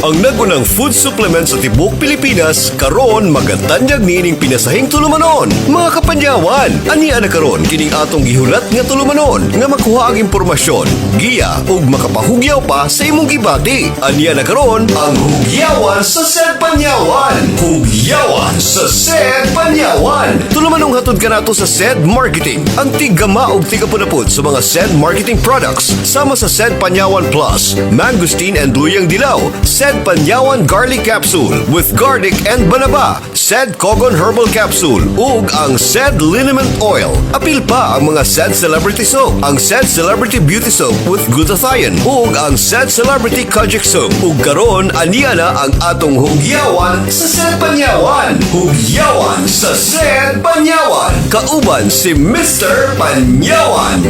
Ang nagunang food supplement sa tibok Pilipinas karon magatanyag niining pinasahing tulumanon. Mga kapanyawan, aniya na karon kining atong gihulat nga tulumanon nga makuha ang impormasyon, giya ug makapahugyaw pa sa imong gibati. Aniya na karon ang hugyawan sa Sed Panyawan. Hugyawan sa Sed Panyawan. Tulumanong hatod kanato sa Sed Marketing. Ang tigama ug tigapunapod sa mga Sed Marketing products sama sa Sed Panyawan Plus, Mangosteen and Luyang Dilaw, Sed Panyawan Garlic Capsule with Garlic and Banaba, Sed Cogon Herbal Capsule, ug ang Sed Liniment Oil. Apil pa ang mga Sed Celebrity Soap, ang Sed Celebrity Beauty Soap with Glutathione, ug ang Sed Celebrity Kojic Soap. Ug karon aniya na ang atong hugyawan sa Sed Panyawan. Hugyawan sa Sed Panyawan. Kauban si Mr. Panyawan.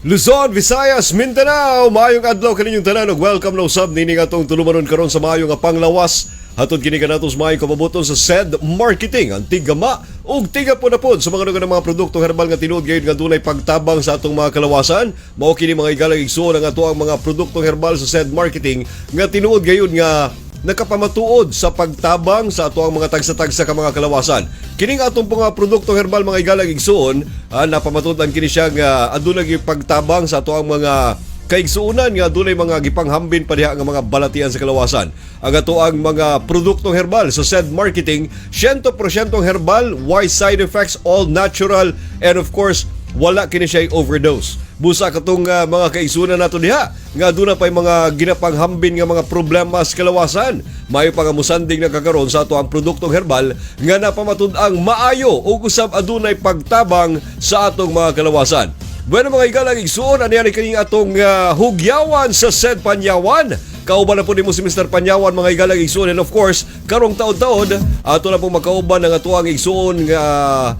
Luzon, Visayas, Mindanao, maayong adlaw kaninyong tanan ug welcome na usab nini atong tulumanon karon sa maayo nga panglawas. Hatod kini kanatos maayong kababuton sa Sed Marketing, ang tigama ug tigapon-apon sa mga mga produktong herbal nga tinuod gayon nga dunay pagtabang sa atong mga kalawasan. Mao kini mga igalang igsuon ang ato ang mga produktong herbal sa Sed Marketing nga tinuod gayon nga nakapamatuod sa pagtabang sa ato ang mga tagsa-tagsa ka mga kalawasan. Kining atong mga produktong herbal mga igalang igsuon, napamatudan kini siya nga adunay pagtabang sa ato ang mga kaigsuunan nga adunay mga gipanghambin pa diha nga mga balatian sa kalawasan. Ang ato ang mga produktong herbal sa Sed Marketing, 100% herbal, wide side effects, all natural, and of course, wala kini siya overdose. Busa katong mga kaigsuunan nato diha nga aduna pay mga ginapanghambin nga mga problema sa kalawasan. Mayo pa nga musanding na kakaron sa ato ang produktong herbal nga napamatud-ang maayo ug usab adunay pagtabang sa atong mga kalawasan. Bueno mga igalang igsuon, ani kaning atong hugyawan sa Sed Panyawan. Kauban na po nimo si Mr. Panyawan mga igalang igsuon, and of course karong taon-taon ato na po magkauban ng ato ang igsuon nga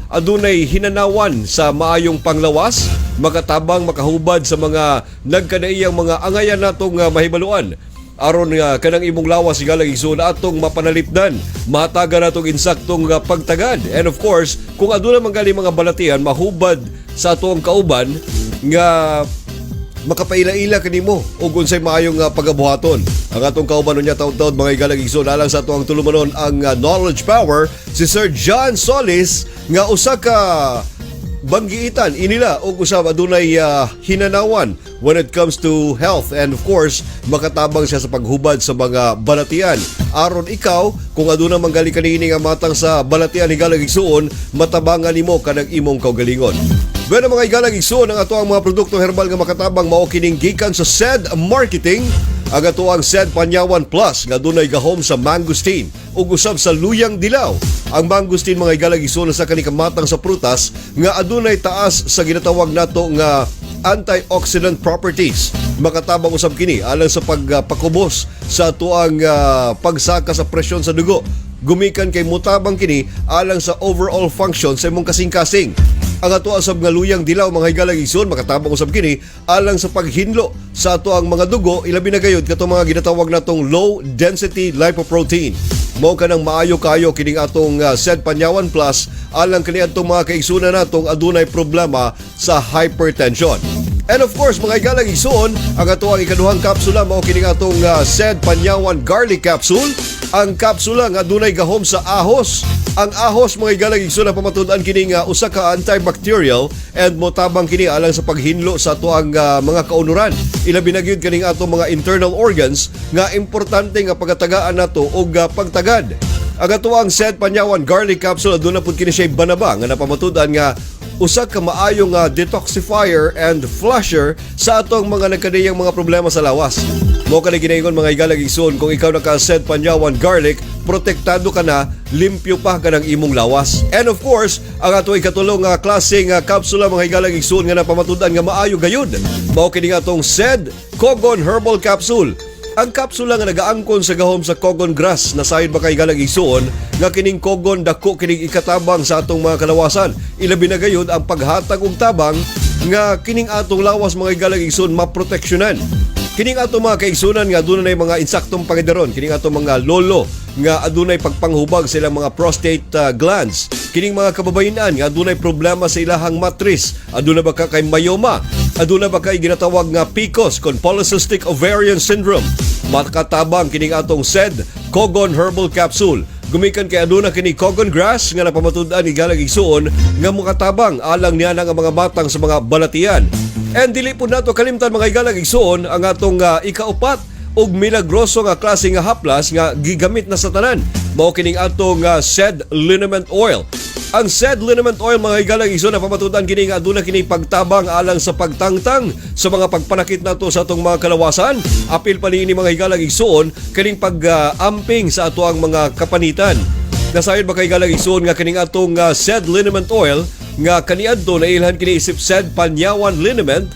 adunay hinanawan sa maayong panglawas, makatabang makahubad sa mga nagkanaiyang mga angayan natong mahibaluan. Aron nga kanang imong lawas igalang igsuon atong mapanalipdan, mahatagan natong insaktong pagtagad. And of course, kung aduna man gali mga balatian mahubad sa atong kauban nga makapaila-ila kanimo ug unsay maayong pagabuhaton. Ang atong kauban unya taud-taud mga igalang igsoon alang sa atong tulumanon ang knowledge power si Sir John Solis nga usa ka banggiitan inila ug usab adunay hinanawan when it comes to health, and of course makatabang siya sa paghubad sa mga balatian. Aron ikaw kung aduna manggali kanini nga matang sa balatian higalang igsuon, matabangan nimo kanang imong kaugalingon. Bueno mga igalang igsuon, ang ato ang mga produktong herbal nga makatabang mao kining gikan sa Sed Marketing. Ang ato ang Sed Panyawan Plus nga dunay gahom sa Mangosteen ug usab sa Luyang Dilaw. Ang Mangosteen mga igalang igsuon sa kanikamatang sa prutas nga adunay taas sa ginatawag nato nga antioxidant properties. Makatabang usab kini alang sa pagpakubos sa ato ang pagsaka sa presyon sa dugo. Gumikan kay mutabang kini alang sa overall function sa imong kasing-kasing. Ang ato asab nga Luyang Dilaw mga higalang igsoon makatabang usab kini alang sa paghinlo sa ato ang mga dugo, ilabi na gayud katong mga ginatawag natong low density lipoprotein. Mao kanang maayo kayo kining atong Sed Panyawan Plus alang kani atong mga kaigsunan natong adunay problema sa hypertension. And of course mga higalang igsoon, ang ato ang ikaduhang kapsula mao kining atong Sed Panyawan Garlic Capsule. Ang kapsula nga adunay gahom sa ahos. Ang ahos mga igalang igsoon na pamatud-an kining usa ka antibacterial and motabang kini alang sa paghinlo sa ato ang mga kaunuran. Ilabi na gyud kaning ato mga internal organs nga importante nga pagatagaan nato og pagtagad. Ang ato ang Sed Panyawan Garlic Capsule aduna pud kini siya banaba nga napamatud-an nga usa ka maayong detoxifier and flusher sa atong mga nagkadiyang mga problema sa lawas. Mo ka na ginaingon mga igalang igsoon, kung ikaw naka-Sed Panyawan Garlic, protektado ka na, limpyo pa ka ng imong lawas. And of course, ang ato ikatulong klaseng kapsula mga igalang igsoon nga napamatudan nga maayo gayud. Mao kini nga atong Sed Cogon Herbal Capsule. Ang kapsula nga nagaangkon sa gahom sa cogon grass na sayod ba kay galang igsuon nga kining cogon dako kining ikatabang sa atong mga kalawasan. Ilabi na gayud ang paghatag og tabang nga kining atong lawas mga galang igsuon maproteksyonan. Kining atong mga kaigsunan nga dunay mga insaktong pangidaron, kining atong mga lolo nga adunay pagpanghubag sa ilang mga prostate glands. Kining mga kababayenan nga adunay problema sa ilahang matris, aduna ba ka kay myoma, aduna ba kay ginatawag nga PCOS kon polycystic ovarian syndrome. Makatabang kining atong SED Cogon Herbal Capsule. Gumikan kay aduna kini Cogon Grass nga napamatud-an igalang igsuon nga mukatabang alang niya nga mga batang sa mga balatian. And dili po nato kalimtan mga igalang igsuon ang atong ikaupat og milagroso nga klase nga haplas nga gigamit na sa tanan. Mao kining atong SED Liniment Oil. Ang SED Liniment Oil mga igalang igsuon na pamatudan kini nga aduna kini pagtabang alang sa pagtangtang sa mga pagpanakit nato sa atong mga kalawasan. Apil pa ni mga igalang igsuon kining pag-amping sa ato ang mga kapanitan. Nasayon ba kay igalang igsuon nga kining atong SED Liniment Oil nga kaniadto na ilhan kini isip SED Panyawan Liniment.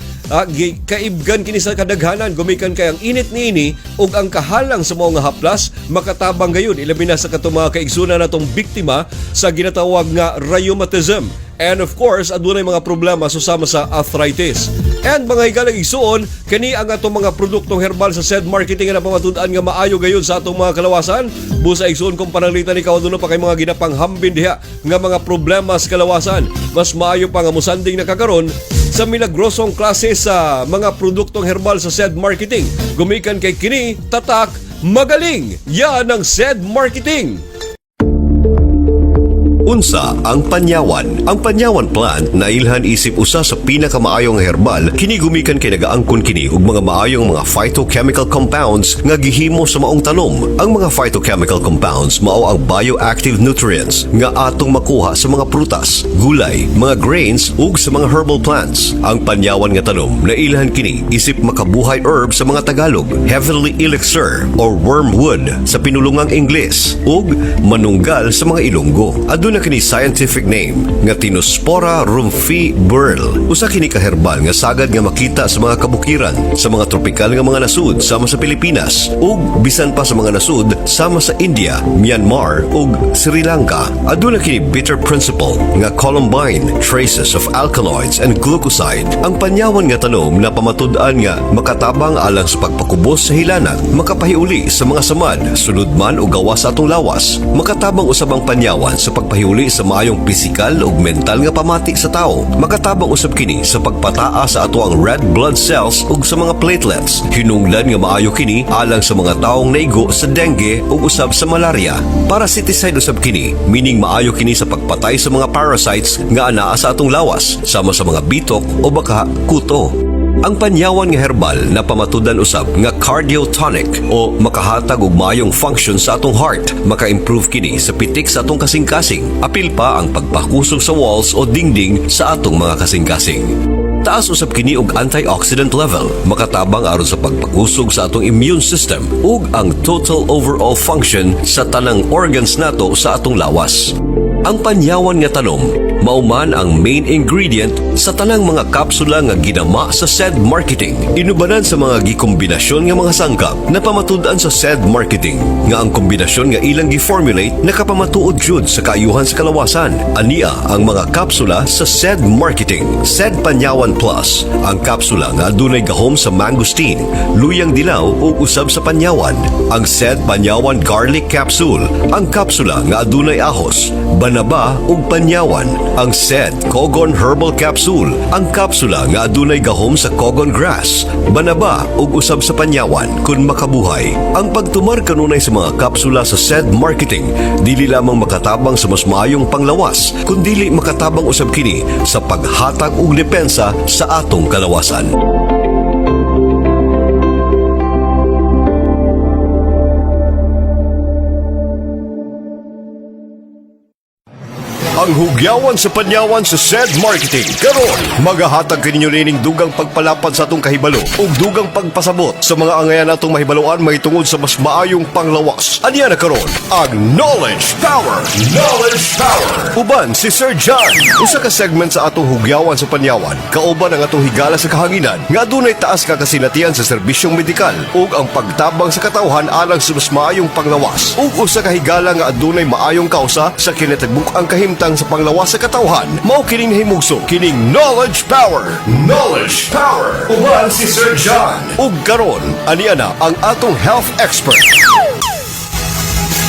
Kaibgan kini sa kadaghanan gumikan kay ang init niini ug ang kahalang sa mga haplas makatabang gayon ilabi na sa katong mga kaigsunan natong biktima sa ginatawag nga rheumatism. And of course, adunay mga problema susama sa arthritis. And mga igalang igsuon, kani ang atong mga produktong herbal sa SED Marketing na pamatud-an nga maayo gayon sa atong mga kalawasan. Busa igsuon kung pananglitan ikaw aduna pa kay mga ginapanghambin diha nga mga problema sa kalawasan. Mas maayo pa nga musanding nakakaron sa milagrosong klase sa mga produktong herbal sa SED Marketing. Gumikan kay kini tatak magaling. Yan ang SED Marketing. Unsa ang panyawan? Ang panyawan plant na ilhan isip usa sa pinakamaayong herbal kini gumikan kay nagaangkon kini og mga maayong mga phytochemical compounds nga gihimo sa maong tanom. Ang mga phytochemical compounds mao ang bioactive nutrients nga atong makuha sa mga prutas, gulay, mga grains ug sa mga herbal plants. Ang panyawan nga tanom na ilhan kini isip makabuhay herb sa mga Tagalog, heavenly elixir or wormwood sa pinulungang Ingles ug manunggal sa mga Ilonggo. Aduna kini scientific name nga Tinospora rumfi burl. Usa kini ka herbal nga sagad nga makita sa mga kabukiran sa mga tropikal nga mga nasud sama sa Pilipinas ug bisan pa sa mga nasud sama sa India, Myanmar ug Sri Lanka. Aduna kini bitter principle nga columbine, traces of alkaloids and glucoside. Ang panyawan nga tanom na pamatud-an nga makatabang alang sa pagpakubos sa hilanat, makapahiuli sa mga samad, sunod man o gawas sa atong lawas. Makatabang usab ang panyawan sa pagpahiuli sa maayong pisikal ug mental nga pamati sa tao. Makatabang usab kini sa pagpataa sa ato ang red blood cells ug sa mga platelets. Hinungdan nga maayo kini alang sa mga taong naigo sa dengue ug usab sa malaria. Parasiticide usab kini, meaning maayo kini sa pagpatay sa mga parasites nga anaa sa atong lawas, sama sa mga bitok o baka kuto. Ang panyawan nga herbal na pamatudan usab nga cardiotonic o makahatag og maayong function sa atong heart, maka-improve kini sa pitik sa atong kasing-kasing, apil pa ang pagpakusog sa walls o dingding sa atong mga kasing-kasing. Taas usab kini og antioxidant level, makatabang aron sa pagpakusog sa atong immune system ug ang total overall function sa tanang organs nato sa atong lawas. Ang panyawan nga tanom mauman ang main ingredient sa tanang mga kapsula nga ginama sa SED Marketing. Inubanan sa mga gikombinasyon nga mga sangkap na pamatud-an sa SED Marketing nga ang kombinasyon nga ilang gi-formulate nakapamatuod jud sa kaayuhan sa kalawasan. Ania ang mga kapsula sa SED Marketing. SED Panyawan Plus, ang kapsula nga adunay gahom sa mangosteen, luyang dilaw ug usab sa panyawan. Ang SED Panyawan Garlic Capsule, ang kapsula nga adunay ahos, banaba ug panyawan. Ang SED Cogon Herbal Capsule, ang kapsula nga adunay gahom sa cogon grass, banaba ug usab sa panyawan kun makabuhay. Ang pagtumar kanunay sa mga kapsula sa SED Marketing dili lamang makatabang sa mas maayong panglawas, kundi makatabang usab kini sa paghatag og depensa sa atong kalawasan. Ang hugyawan sa panyawan sa SED Marketing. Karon, magahatag kaninyo nining dugang pagpalapad sa atong kahibalo ug dugang pagpasabot sa mga angayan natong mahibaluan mahitungod sa mas maayong panglawas. Aniya na karon ang Knowledge Power. Knowledge Power. Uban si Sir John. Usa ka segment sa atong hugyawan sa panyawan. Kauban ang atong higala sa kahanginan nga adunay taas ka kasinatian sa serbisyong medikal ug ang pagtabang sa katawhan alang sa mas maayong panglawas. Ug usa ka higala nga adunay maayong kausa sa kinatibuk-ang kahimtang sa panglawas sa katawhan. Mao kining himugso kining Knowledge Power. Knowledge Power. Uban si Sir John. Ug karon aniya na ang atong health expert.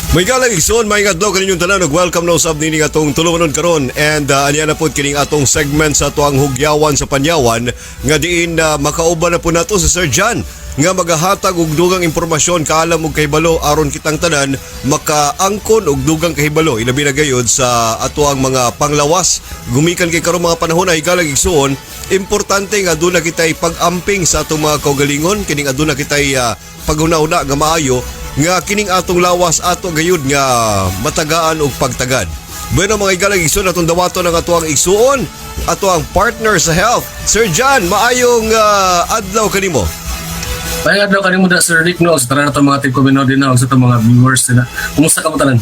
May galang igsoon, may adlaw kaninyong tanan ug welcome na usab nini atong tulumanon karon and aniya na pod kining atong segment sa atuang hugyawan sa panyawan nga diin makauban na po nato si Sir John nga magahatag og dugang impormasyon kaalam og kahibalo aron kitang tanan makaangkon og dugang kahibalo ilabi na gayud sa atuang mga panglawas gumikan kay karong mga panahon ay galang igsoon. Importante nga aduna kitay pag-amping sa atong mga kaugalingon kining aduna kitay paghuna-una nga maayo nga kining atong lawas ato gayud nga matagaan og pagtagad. Bueno mga igalang igsoon atong dawaton ang atuang igsuon, ato ang partner sa health. Sir John, maayong adlaw kanimo. Maayong adlaw kanimo da Sir Rick no sa tanan natong mga tigkomino din na sa atong mga viewers nila. Kumusta ka mo tanan?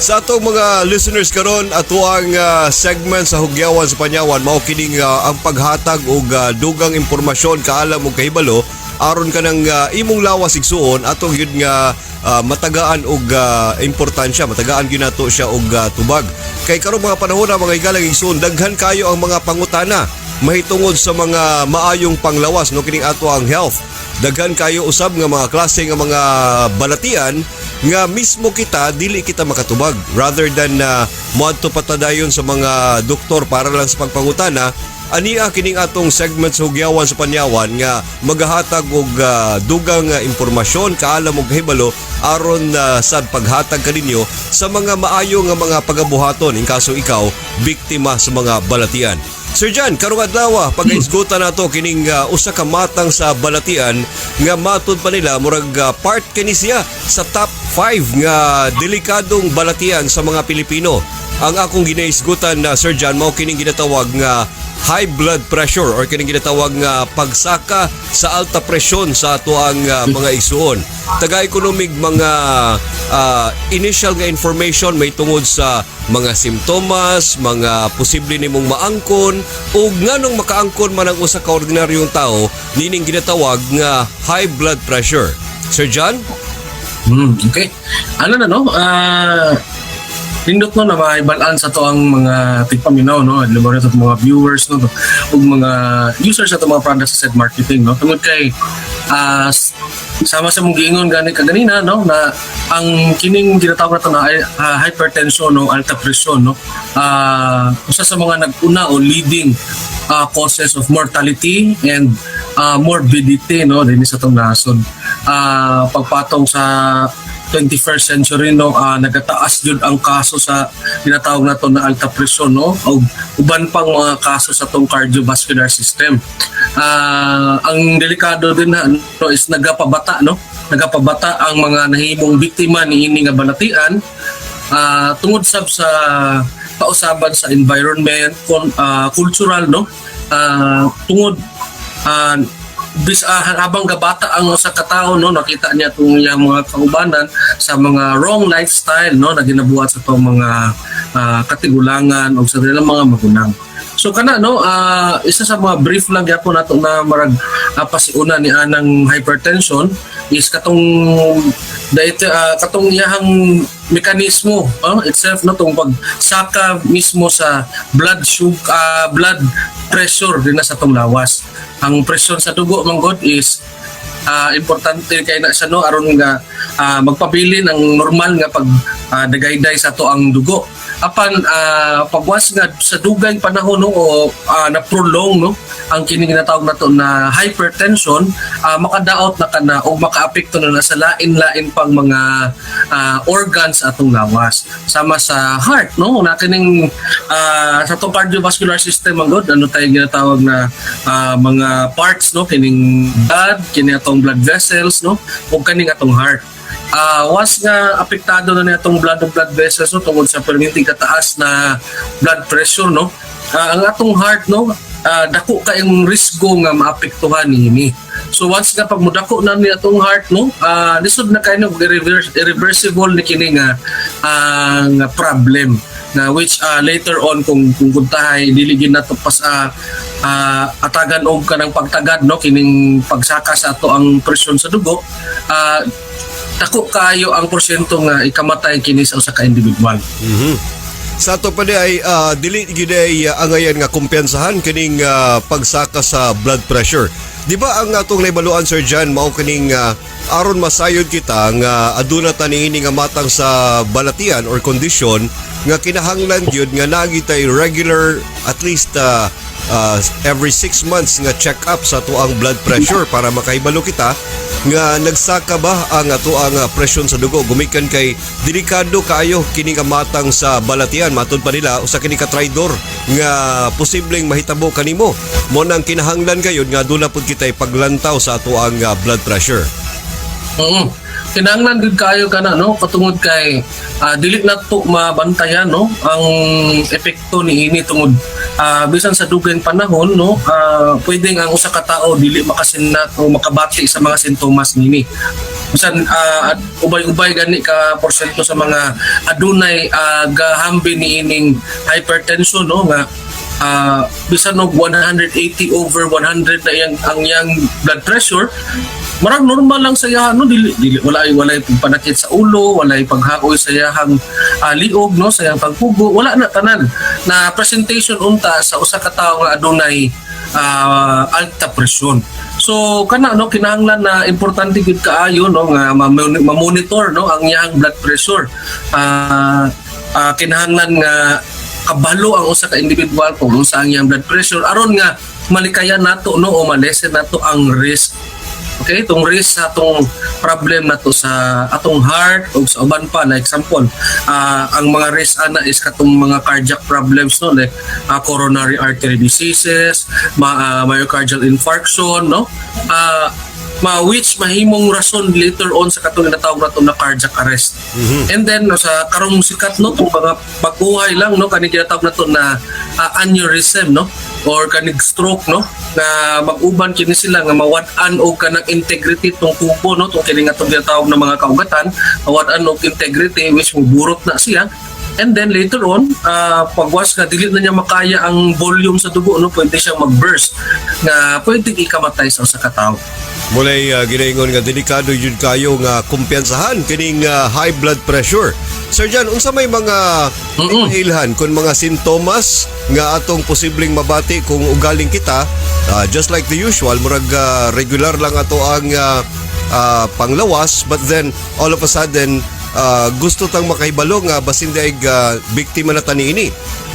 Sa atong mga listeners karon ato ang segment sa hugyawan sa panyawan mao kining ang paghatag og dugang impormasyon kaalam og kahibalo aron ka ng imong lawas igsuon atong yun nga matagaan og importansya matagaan gyud nato siya og tubag kay karong mga panahon na mga igalang igsuon daghan kayo ang mga pangutana mahitungod sa mga maayong panglawas no kining ato ang health daghan kayo usab nga mga klase nga mga balatian nga mismo kita dili kita makatubag rather than moadto patadayon sa mga doktor para lang sa pagpangutana. Ania kining atong segment sa hugyawan sa panyawan nga magahatag og dugang impormasyon kaalam og kahibalo aron sad paghatag kaninyo sa mga maayo nga mga pagabuhaton in kaso ikaw biktima sa mga balatian. Sir John, karong adlaw pagaisgutan nato kining usa ka matang sa balatian nga matud pa nila murag part kini siya sa top 5 nga delikadong balatian sa mga Pilipino. Ang akong ginaisgutan na Sir John mao kining ginatawag nga high blood pressure or kining ginatawag nga pagsaka sa alta presyon sa ato ang mga igsuon. Taga-economic mga initial nga information may tungod sa mga simptomas, mga posible nimong maangkon o nganong makaangkon man ang usa ka ordinaryong tao nining ginatawag nga high blood pressure. Sir John? Okay. Ano na no? Pindot no na maibalaan sa to ang mga tigpaminaw no lugar sa mga viewers no ug mga users sa to mga products sa marketing no tungod kay sama sa mong giingon gani kaganina no na ang kining ginatawag nato na hypertension no alta presyon no usa sa mga nag-una o leading causes of mortality and morbidity no dinhi sa tong nasod pagpatong sa 21st century no nagataas jud ang kaso sa ginatawag nato na alta presyon no ug uban pang mga kaso sa tong cardiovascular system. Ang delikado din na no, is nagapabata ang mga nahimong biktima niini nga balatian tungod sab sa kausaban sa environment cultural no tungod habang gabata ang usa ka tawo no nakita niya tong iyang mga kaubanan sa mga wrong lifestyle no na ginabuhat sa tong mga katigulangan o sa ilang mga magunang. So kana no isa sa mga brief lang gyapon nato na marag pasiuna ni anang hypertension is katong katong iyang mekanismo itself no tong pagsaka mismo sa blood pressure din sa tong lawas. Ang presyon sa dugo man god is importante kay na siya no aron nga magpabilin ang normal nga pag dagayday sa to ang dugo apan pagwas nga sa dugay panahon no o na prolong no ang kini ginatawag nato na hypertension makadaot na kana o makaapekto na sa lain-lain pang mga organs atong lawas sama sa heart no na kining sa tong cardiovascular system ang god ano tayo ginatawag na mga parts no kining blood kini atong blood vessels no ug kaning atong heart. Was nga apektado na niya itong blood vessels no, tungkol sa permitting kataas na blood pressure no. Ang atong heart no dako kayong risgo nga maapektuhan niini. So once nga pag mudako na ni atong heart no lisod na kayo irreversible ni kini nga problem na which later on kung kuntahay diligin nato pas atagan og kanang pagtagad no kining pagsaka sa ato ang presyon sa dugo dako kayo ang porsyento nga ikamatay kini sa usa ka individual. Sa ato pa di ay dili gid ay angayan nga kumpensahan kining pagsaka sa blood pressure. Di ba ang atong naibaluan Sir Jan mao kining aron masayod kita nga aduna ta niini nga matang sa balatian or kondisyon nga kinahanglan gyud nga nagitay regular at least every 6 months nga check up sa tuang blood pressure para makahibalo kita nga nagsaka ba ang atuang presyon sa dugo gumikan kay delikado kaayo kini nga matang sa balatian matud pa nila usa kini ka traidor nga posibleng mahitabo kanimo mo nang kinahanglan gayud nga aduna pud kitay paglantaw sa atuang blood pressure. Kinahanglan gud kayo kana no patungod kay dili na to mabantayan no ang epekto niini tungod bisan sa dugay panahon no pwedeng ang usa ka tawo dili makasinat o makabati sa mga sintomas nini bisan ubay-ubay gani ka porsyento sa mga adunay gahambi niining hypertension no nga bisan og 180 over 100 na ang yang blood pressure marang normal lang sa yahan no dili walay panakit sa ulo walay paghaoy sa yahang liog no sa yahang pagpugo wala na tanan na presentation unta sa usa ka tawo nga adunay alta presyon. So kana no kinahanglan na importante gid kaayo no nga ma-monitor no ang iyang blood pressure. Kinahanglan nga kabalo ang usa ka individual kung unsa ang iyang blood pressure aron nga malikayan nato no o malesen nato ang risk. Okay, itong risk sa atong problem na to sa atong heart o sa uban pa na example ang mga risk ana is katong mga cardiac problems no like coronary artery diseases, myocardial infarction no which mahimong rason later on sa katong natawag nato na cardiac arrest. And then no, sa karong sikat no tong mga pagbuhay lang no kani ginatawag nato na aneurysm no or kanig stroke no na mag-uban kini sila nga mawad-an og kanang integrity tong tubo no tong kini nga tong ginatawag na mga kaugatan mawad-an og integrity which muburot na siya. And then later on, pagwas nga dili na niya makaya ang volume sa dugo no pwede siyang mag-burst nga pwede ikamatay sa usa ka tawo. Mulay ginaingon nga delikado yun kayo nga kumpiyansahan kining high blood pressure. Sir Jan, unsa may mga ilhan kung mga sintomas nga atong posibleng mabati kung ugaling kita just like the usual murag regular lang ato ang panglawas but then all of a sudden gusto tang makahibalo nga basin daig biktima na tani ini.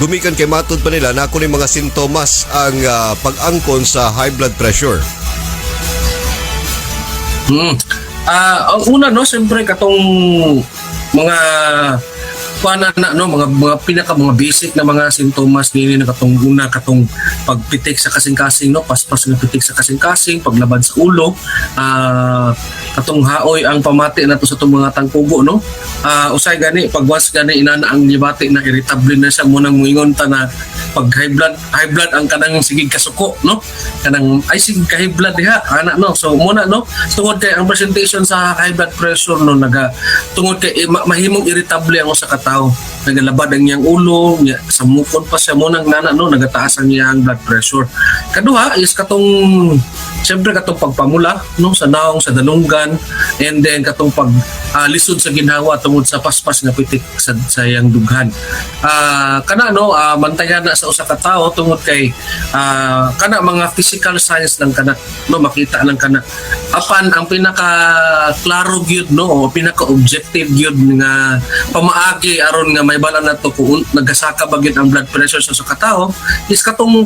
Gumikan kay matud pa nila na kuno mga sintomas ang pag-angkon sa high blood pressure. Ang una no siyempre katong mga na no mga basic na mga sintomas nini na katong una katong pagpitik sa kasing-kasing no paspas nga pitik sa kasing-kasing paglabad sa ulo katong haoy ang pamati nato sa itong mga tangkugo no usay gani pagwas gani inana ang libati na irritable na siya munang muingon ta na pag high blood ang kanang sigig kasuko no kanang ay sigig ka high blood diha ana no so muna no tungod kay ang presentation sa high blood pressure no tungod kay mahimong irritable ang usa ka tawo nagalabad ang iyang ulo sa mukod pa siya munang nana no nagataas ang iyang blood pressure. Kaduha is katong siyempre katong pagpamula no sa naong sa dalunggan and then katong pag lisod sa ginhawa tungod sa paspas nga pitik sa iyang dughan. Kana no mantayan na sa usa ka tawo tungod kay kana mga physical signs lang kana no makita lang kana apan ang pinaka klaro gyud no o pinaka objective gyud nga pamaagi aron nga may bala nato kung nagasaka ba gyud ang blood pressure sa usa ka tawo is katong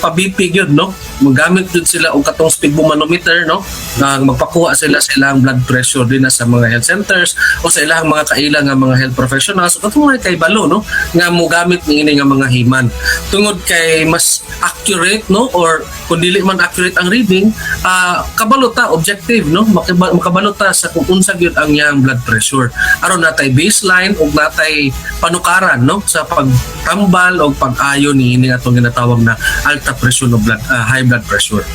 pa-BP gyud no magamit gyud sila og katong sphygmomanometer no magpakuha sila sa ilang blood pressure din sa mga health centers o sa ilang mga kaila nga mga health professionals o katong mga kay balo no nga mogamit niini nga mga himan tungod kay mas accurate no or kung dili man accurate ang reading kabalo ta objective no makabalo ta sa kung unsa gyud ang iyang blood pressure aron natay baseline ug natay panukaran no sa pagtambal o pag-ayo niini nga atong ginatawag na alta presyon o high blood pressure.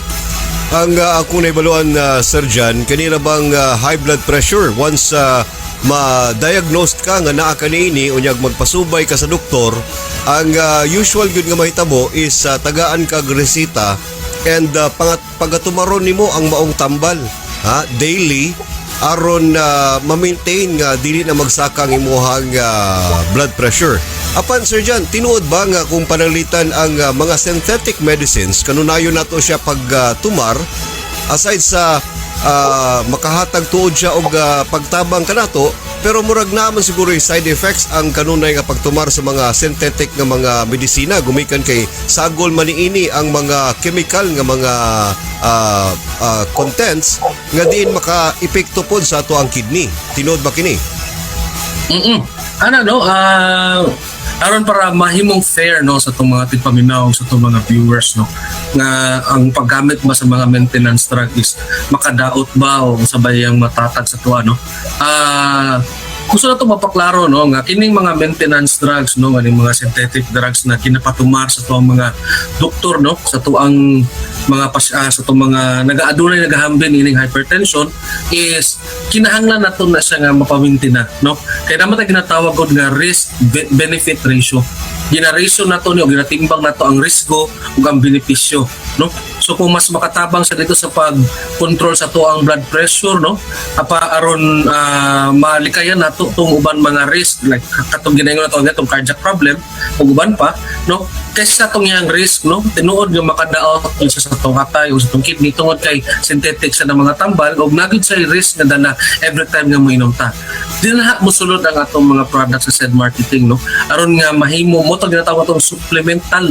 Ang ako naibaluan Sir Jan, kanina bang high blood pressure once ma-diagnosed ka nga naa kanini unyag magpasubay ka sa doktor, ang usual gyud nga mahitabo is tagaan kag resita and pagatumaron nimo ang maong tambal daily aron ma-maintain nga dili na magsaka ang imuhang blood pressure. Apan Sir John, tinuod ba nga kung pananglitan ang mga synthetic medicines kanunayon nato siya pagtumar aside sa makahatag tuod siya og pagtabang kanato, pero murag naman siguro yung side effects ang kanunay nga pagtumar sa mga synthetic nga mga medisina gumikan kay sagol maniini ang mga chemical nga mga contents nga diin maka-epekto pod sa ato ang kidney. Tinuod ba kini? Aron para mahimong fair no sa itong mga tigpaminaw sa itong mga viewers no nga ang paggamit ba sa mga maintenance drug is makadaot ba o sabay ang matatag sa tuwa no. Gusto na ito mapaklaro no nga kining mga maintenance drugs no nga mga synthetic drugs na kinapatumar sa tuwang mga doktor no sa tuang mga sa tuwang mga nagaadunay nagahambin ining hypertension is kinahanglan nato na siya nga mapamintina no kaya naman tayo ginatawag ko nga risk benefit ratio gina-ratio nato ni o ginatimbang nato ang risko ug ang benepisyo no. So kung mas makatabang sa dito sa pag-control sa tuang blood pressure no aron malikayan nato tong uban mga risk like katong ginaingon nato nga tong cardiac problem ug uban pa no kaysa sa tong yang risk no tinuod nga makadaot sa tong hatay o sa tong kidney tungod kay synthetic sa mga tambal ug nagid sa risk nga dana every time nga moinom ta. Dinha mosulod ang atong mga products sa said marketing no aron nga mahimo mo to ginatawag tong supplemental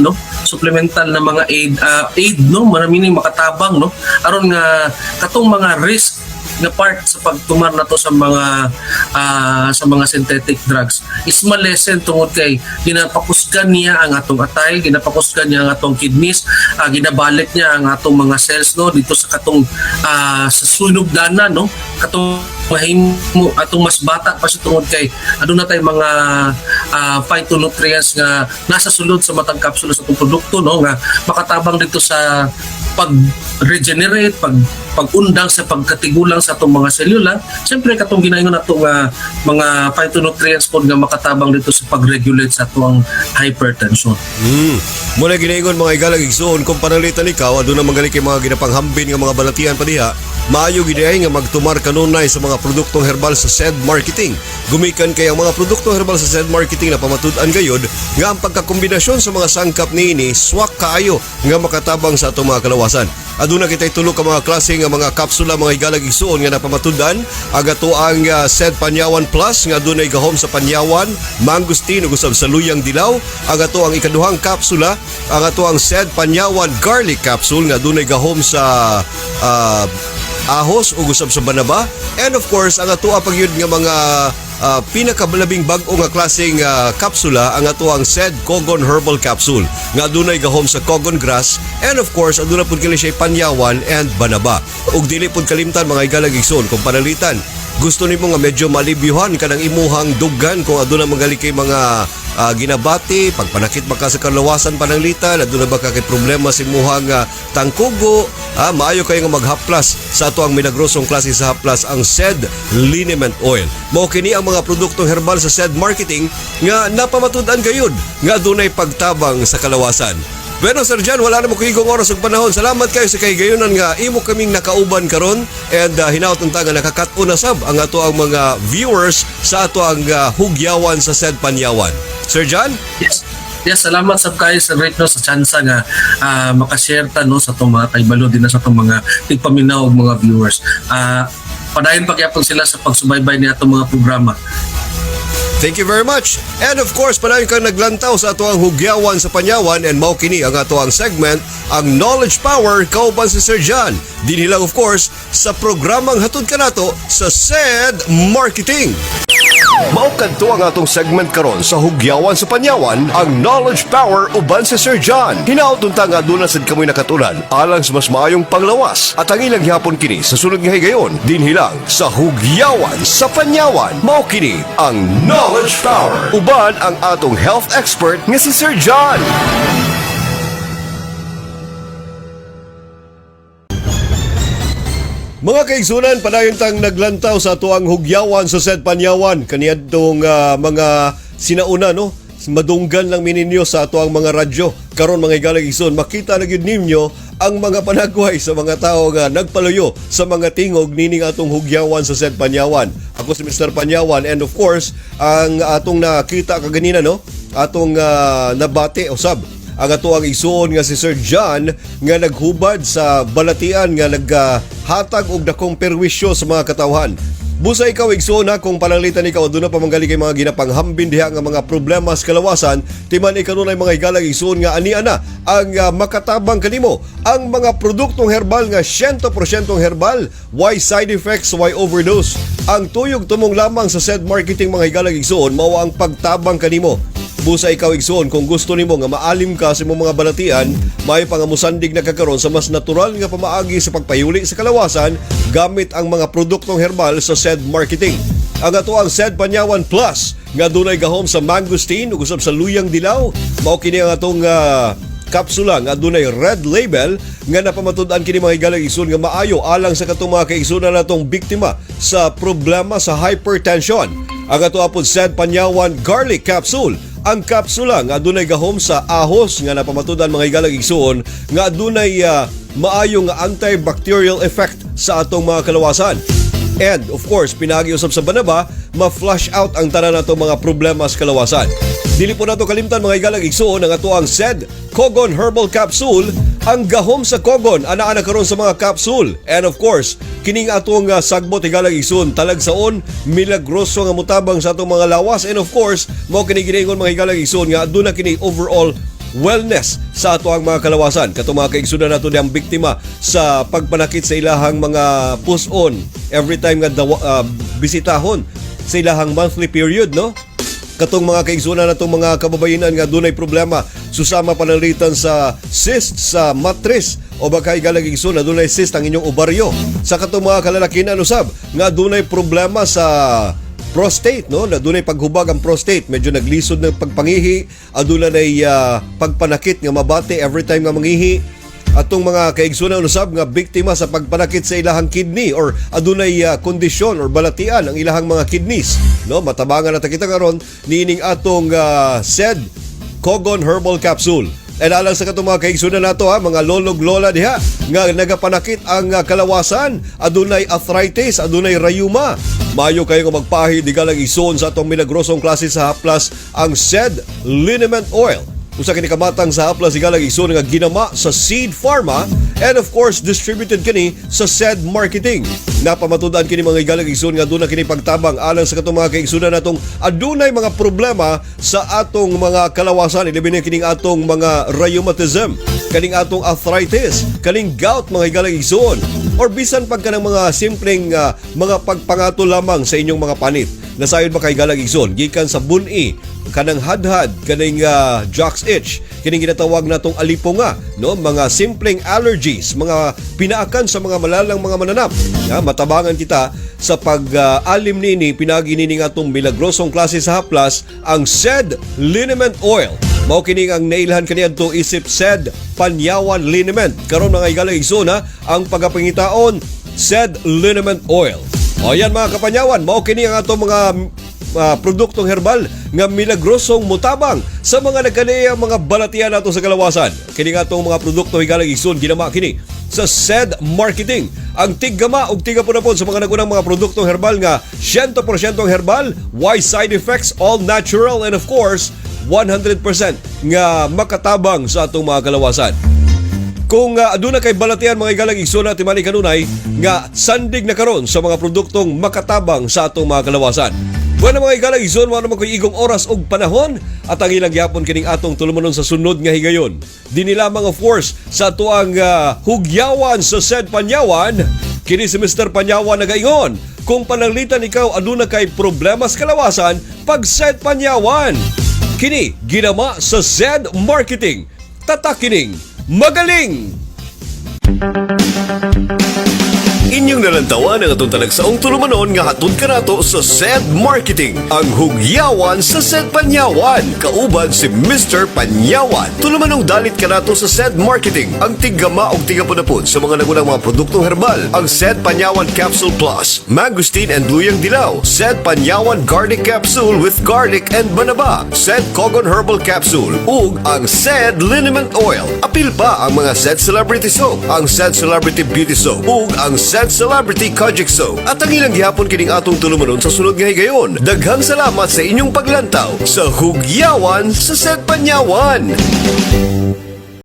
na mga aid no maramining makatabang no aron nga katong mga risk na part sa pagtumar nato sa mga synthetic drugs is malesen tungod kay ginapakusgan niya ang atong atay, ginapakusgan niya ang atong kidneys, ginabalik niya ang atong mga cells no dito sa katong sa sunugdanan no katong mahimo atong mas bata pa siya tungod kay aduna tay mga phytonutrients nga nasa sulod sa matang kapsula sa atong produkto no nga makatabang dito sa pag-regenerate, pag-undang sa pagkatigulang sa itong mga selula. Siyempre, katong ginaingon nato nga mga phytonutrients po nga makatabang dito sa pag-regulate sa itong hypertension. Muna ginaingon mga igalag igsoon, kung panalitan ikaw, aduna magaling kay mga ginapanghambin nga mga balatian pa diha, maayo giday nga magtumar kanunay sa mga produktong herbal sa said marketing. Gumikan kay ang mga produktong herbal sa said marketing na pamatud-an gayod nga ang pagkakombinasyon sa mga sangkap niini swak kaayo nga makatabang sa atong mga kalawasan. Aduna kitay tulo ka mga klase nga mga kapsula mga igalag igsuon nga napamatud-an. Agato ang said Panyawan Plus nga adunay gahom sa panyawan, mangustin ug usab sa luyang dilaw. Agato ang ikaduhang kapsula, agato ang said Panyawan Garlic Capsule nga adunay gahom sa ahos ug usab sa banaba, and of course ang ato pagyud nga mga pinakabalabing bag-o nga klaseng kapsula ang ato ang said Kogon Herbal Capsule nga adunay gahom sa Kogon Grass, and of course aduna pud kini siya panyawan and banaba. Ug dili pud kalimtan mga igalag igsoon kung panalitan gusto nimo nga medyo malibyuhan kanang imuhang duggan kung aduna magali kay mga ginabati, pagpanakit baka sa kalawasan pananglitan, aduna ba kay problema si imuhang tangkugo, maayo kayo nga maghaplas sa ato ang milagrosong klase sa haplas ang said liniment oil. Mao kini ang mga produktong herbal sa said marketing nga napamatud-an gayud nga adunay pagtabang sa kalawasan. Bueno, Sir John, wala na mo kigong oras ug panahon. Salamat kayo sa kaygayonan nga imo kaming nakauban karon, and hinaut unta nga nakakat-una sab ang ato ang mga viewers sa ato ang hugyawan sa said Panyawan. Sir John? Yes. Yes, salamat sa kayo sa rate no sa tsansa nga makashare ta no sa itong mga kaibalo din na sa itong mga tigpaminaw og mga viewers. Padayon pagyapon sila sa pagsubaybay ni atong mga programa. Thank you very much. And of course, padayon kang naglantaw sa ato ang hugyawan sa Panyawan, and mao kini ang ato ang segment, ang Knowledge Power kauban si Sir John. Dinhi lang of course sa programang hatod kanato sa said marketing. Mao kadto ang atong segment karon sa hugyawan sa Panyawan, ang Knowledge Power uban si Sir John. Hinaut unta nga aduna sad kamoy nakatulan alang sa mas maayong panglawas, at ang ilang gihapon kini sa sunod nga higayon dinhi lang sa hugyawan sa Panyawan. Mao kini ang Knowledge Power uban ang atong health expert nga si Sir John. Mga kaigsunan, padayon tang naglantaw sa tuang hugyawan sa said Panyawan. Kaniadtong mga sinauna no, madunggan lang mininyo sa tuang mga radyo. Karon mga igalag igsoon, makita na gyud ninyo ang mga panagway sa mga tao nga nagpaluyo sa mga tingog nining atong hugyawan sa said Panyawan. Ako si Mr. Panyawan, and of course, ang atong nakita kaganina no, atong nabati usab ang ato ang igsuon nga si Sir John nga naghubad sa balatian nga naghatag og dakong perwisyo sa mga katawhan. Busa ikaw igsuon ha, kung pananglitan ikaw aduna pa manggali kay mga ginapanghambin diha nga mga problema sa kalawasan, timan ikanunay mga higalang igsuon nga ani ana ang makatabang kanimo ang mga produktong herbal nga 100% herbal, why side effects, why overdose. Ang tuyog tumong lamang sa said marketing mga higalang igsuon mao ang pagtabang kanimo. Busa ikaw igsuon kung gusto nimo nga maalim ka sa imong mga balatian, may pangamusandig na kakaron sa mas natural nga pamaagi sa pagpayuli sa kalawasan gamit ang mga produktong herbal sa said marketing. Ang ato ang said Panyawan Plus nga dunay gahom sa mangosteen ug usab sa luyang dilaw, mao kini ang atong kapsula nga dunay red label nga napamatud-an kini mga higalang igsoon nga maayo alang sa katong mga kaigsuonan natong biktima sa problema sa hypertension. Ang ato apod said Panyawan Garlic Capsule. Ang kapsula nga adunay gahom sa ahos nga napamatudan mga higalang igsuon nga adunay maayo nga antibacterial effect sa atong mga kalawasan. And of course, pinagiusab sa banaba, ma-flush out ang tanan natong mga problema sa kalawasan. Dili po nato kalimtan mga higalang igsuon ang ato ang said Kogon Herbal Capsule. Ang gahom sa Kogon ana karon sa mga capsule. And of course, kining atong sagbot higalang igsuon talagsaon milagroso nga mutabang sa atong mga lawas. And of course, mao kini giningon mga higalang igsuon nga aduna kini overall wellness sa ato ang mga kalawasan. Katong mga kaigsunan nato diyang biktima sa pagpanakit sa ilahang mga puson every time nga bisitahon sa ilahang monthly period, no? Katong mga kaigsunan natong mga kababayenan nga dunay problema susama panalitan sa cyst sa mattress o baka higalang igsoon na dunay cyst ang inyong ovaryo. Sa katong mga kalalakinan usab nga dunay problema sa prostate, no? Na dunay paghubag ang prostate, medyo naglisod ng pagpangihi, aduna nay pagpanakit nga mabate every time nga mangihi. Atong mga kaigsunan usab nga biktima sa pagpanakit sa ilahang kidney or adunay kondisyon or balatian ang ilahang mga kidneys, no? Matabangan na kita karon niining atong said Kogon Herbal Capsule. And alang sa katong mga kaigsunan nato ha, mga lolog lola diha nga nagapanakit ang kalawasan, adunay arthritis, adunay rayuma. Mayo kayo nga magpahid higalang igsoon sa atong milagrosong klase sa haplas ang said liniment oil. Usa kini kamatang sa haplas higalang igsoon nga ginama sa Seed Pharma and of course distributed kini sa said marketing. Napamatudan kini mga higalang igsoon nga aduna kini pagtabang alang sa katong mga kaigsunan natong adunay mga problema sa atong mga kalawasan, ilabi na kining atong mga rheumatism, kaning atong arthritis, kaning gout mga higalang igsoon, or bisan pag kanang mga simpleng mga pagpangato lamang sa inyong mga panit. Nasayod ba kay higalang igsoon gikan sa buni, kanang hadhad, kaning jock's itch, kining ginatawag natong aliponga, no? Mga simpleng allergies, mga pinaakan sa mga malalang mga mananap. Matabangan kita sa pag-alim nini, pinagi nini nga atong milagrosong klase sa haplas, ang said liniment oil. Mao kini ang nailhan kaniadto isip said Panyawan liniment. Karon mga higalang igsoon ang pagapangitaon said liniment oil. O yan mga kapanyawan, mao kini ang atong mga produktong herbal nga milagrosong mutabang sa mga nagkaniya mga balatian nato sa kalawasan. Kini nga atong mga produkto higalang igsoon ginama kini sa said marketing. Ang tiggama ug tigapon sa mga nagunang mga produktong herbal nga 100% herbal, why side effects, all natural, and of course 100% nga makatabang sa atong mga kalawasan. Kung aduna kay balatian mga higalang igsoon natin man kanunay nga sandig na karon sa mga produktong makatabang sa atong mga kalawasan. Bueno mga higalang igsoon, wala naman ko'y igong oras og panahon at ang ilang yapon kining atong tulumanon sa sunod nga higayon. Dini lamang of course sa tuang hugyawan sa said Panyawan, kini si Mr. Panyawan nagaingon, kung pananglitan ikaw aduna kay problema sa kalawasan, pag said Panyawan. Kini ginama sa said marketing. Tatakining magaling! Inyong nalantawan ang atong talagsaong tulumanon nga hatod kanato sa said marketing. Ang hugyawan sa said Panyawan. Kauban si Mr. Panyawan. Tulumanong dalit kanato sa said marketing. Ang tiggama o tigapon sa mga nagunang mga produktong herbal. Ang said Panyawan Capsule Plus, mangosteen and luyang dilaw. Said Panyawan Garlic Capsule with garlic and banaba. Said Kogon Herbal Capsule. Ug ang said Liniment Oil. Apil pa ang mga said Celebrity Soap. Ang said Celebrity Beauty Soap. Ug ang said presents Celebrity Kajikso at ang ilang gihapon kining atong tulumanon sa sunod nga higayon. Daghang salamat sa inyong paglantaw sa Hugyawan sa Set Panyawan.